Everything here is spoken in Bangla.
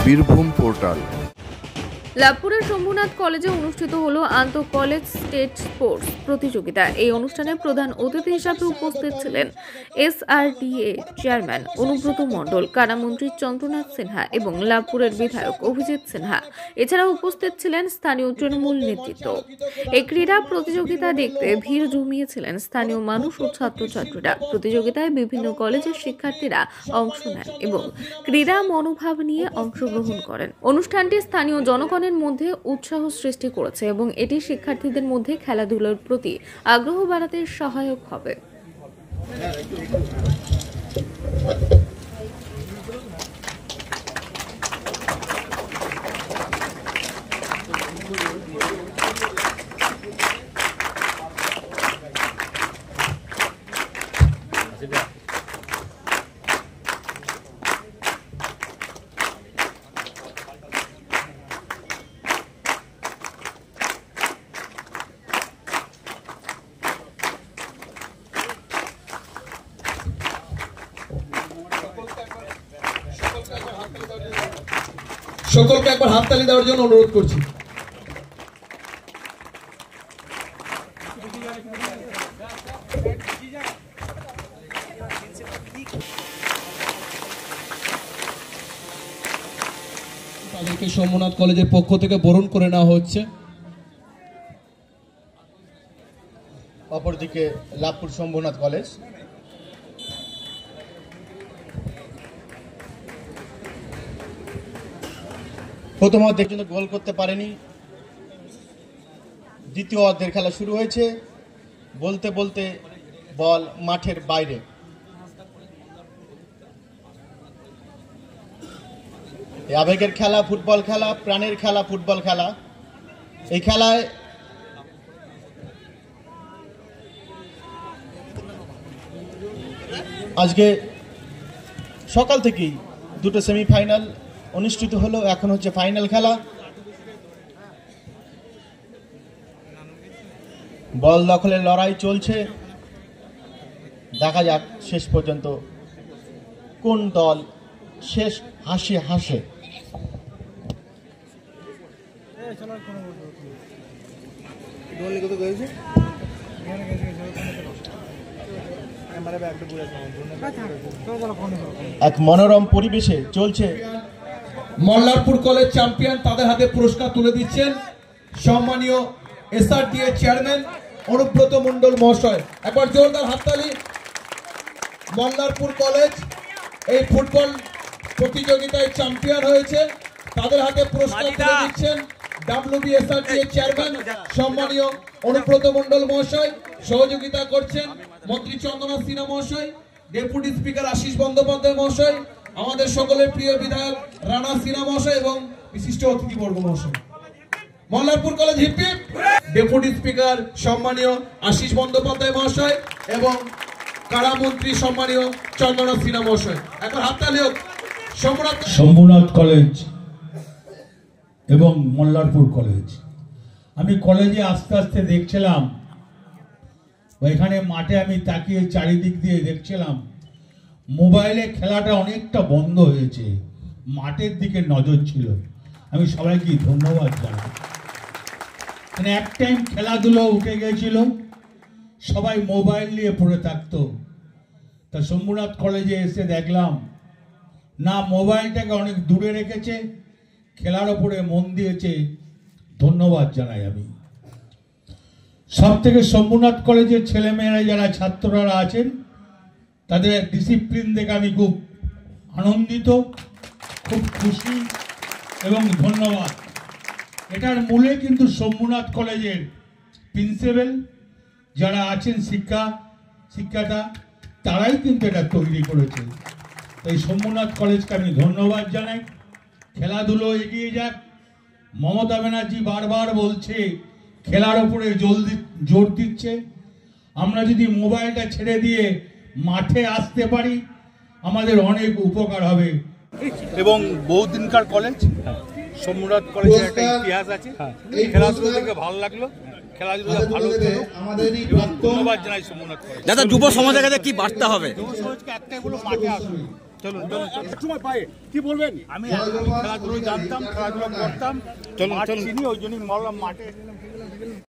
বীরভূম পোর্টাল। লাভপুরের শম্ভুনাথ কলেজে অনুষ্ঠিত হলো আন্তঃ কলেজ স্টেট স্পোর্টস প্রতিযোগিতা। এই অনুষ্ঠানে প্রধান অতিথি হিসেবে উপস্থিত ছিলেন SRDA চেয়ারম্যান অনুব্রত মণ্ডল, কারামন্ত্রী চন্দ্রনাথ সিনহা এবং লাভপুরের বিধায়ক অভিজিৎ সিনহা। এছাড়াও উপস্থিত ছিলেন স্থানীয় তৃণমূল নেতৃত্ব। এই ক্রীড়া প্রতিযোগিতা দেখতে ভিড় জমিয়েছিলেন স্থানীয় মানুষ ও ছাত্রছাত্রীরা। প্রতিযোগিতায় বিভিন্ন কলেজের শিক্ষার্থীরা অংশ নেন এবং ক্রীড়া মনোভাব নিয়ে অংশগ্রহণ করেন। অনুষ্ঠানটি স্থানীয় জনগণের মধ্যে উৎসাহ সৃষ্টি করেছে এবং এটি শিক্ষার্থীদের মধ্যে খেলাধুলার প্রতি আগ্রহ বাড়াতে সহায়ক হবে। সকলকে একবার হাততালি দেওয়ার জন্য অনুরোধ করছি। তাদেরকে শম্ভুনাথ কলেজের পক্ষ থেকে বরণ করে নেওয়া হচ্ছে। অপরদিকে লাভপুর শম্ভুনাথ কলেজ প্রথম অর্ধের জন্য গোল করতে পারেনি। দ্বিতীয় অর্ধের খেলা শুরু হয়েছে, বলতে বলতে বল মাঠের বাইরে। আবেগের খেলা ফুটবল খেলা, প্রাণের খেলা ফুটবল খেলা। এই খেলায় আজকে সকাল থেকেই দুটো সেমিফাইনাল অনুষ্ঠিত হলো, এখন হচ্ছে ফাইনাল খেলা। বল দখলের লড়াই চলছে, দেখা যাক শেষ পর্যন্ত কোন দল শেষ হাসে হাসে। এক মনোরম পরিবেশে চলছে। মল্লারপুর কলেজ চ্যাম্পিয়ন, তাদের হাতে পুরস্কার তুলে দিচ্ছেন সম্মানীয় SRDA চেয়ারম্যান অনুব্রত মণ্ডল মহাশয়। একবার জোরদার হাততালি। মল্লারপুর কলেজ এই ফুটবল প্রতিযোগিতায় চ্যাম্পিয়ন হয়েছে, তাদের হাতে পুরস্কার তুলে দিচ্ছেন SRDA চেয়ারম্যান সম্মানীয় অনুব্রত মণ্ডল মহাশয়। সহযোগিতা করছেন মন্ত্রী চন্দ্রনাথ সিনহা মহাশয়, ডেপুটি স্পিকার আশিস বন্দ্যোপাধ্যায় মহাশয়, আমাদের সকলের প্রিয় বিধায়ক রানা সিনহা মহাশয় এবং বিশিষ্ট অতিথিবর্গ মহাশয়। Mallarpur college hip hip. Deputy speaker সম্মানীয় আশিস বন্দ্যোপাধ্যায় মহাশয় এবং কারামন্ত্রী সম্মানীয় চন্দ্রনাথ সিনহা মহাশয়। একবার হাততালি হোক। শম্ভুনাথ কলেজ এবং মল্লারপুর কলেজ। আমি কলেজে আস্তে আস্তে দেখছিলাম, ওইখানে মাঠে আমি তাকিয়ে চারিদিক দিয়ে দেখছিলাম মোবাইলে খেলাটা অনেকটা বন্ধ হয়েছে, মাঠের দিকে নজর ছিল। আমি সবাইকে ধন্যবাদ জানাই। মানে এক টাইম খেলাধুলো উঠে গিয়েছিল, সবাই মোবাইল নিয়ে পড়ে থাকতো। তা শম্ভুনাথ কলেজে এসে দেখলাম না, মোবাইলটাকে অনেক দূরে রেখেছে, খেলার ওপরে মন দিয়েছে। ধন্যবাদ জানাই আমি। সব থেকে শম্ভুনাথ কলেজের ছেলেমেয়েরা যারা ছাত্ররা আছেন তাদের ডিসিপ্লিন দেখে আমি খুব আনন্দিত, খুব খুশি এবং ধন্যবাদ। এটার মূলে কিন্তু শম্ভুনাথ কলেজের প্রিন্সিপাল যারা আছেন, শিক্ষাটা তারাই কিন্তু এটা তৈরি করেছে। তাই শম্ভুনাথ কলেজকে আমি ধন্যবাদ জানাই। খেলাধুলো এগিয়ে যাক। মমতা ব্যানার্জি বারবার বলছে, খেলার উপরে জোর দিচ্ছে। আমরা যদি মোবাইলটা ছেড়ে দিয়ে মাঠে আসতে পারি আমাদের অনেক উপকার হবে। এবং বহুদিনকার কলেজ শম্ভুনাথ কলেজের একটা ইতিহাস আছে। খেলাধুলো থেকে ভালো লাগলো, খেলাধুলা ভালো ধন্যবাদ জানাই শম্ভুনাথ কলেজ। দাদা, যুব সমাজের কাছে কি বার্তা হবে? যুব সমাজকে একটাই বলো, মাঠে আসুন। চলুন সময় পায়ে কি বলবেন? আমি খেলাধুলো জানতাম, খেলাধুলো করতাম, চলুন চিনি, ওই জন্যই মাঠে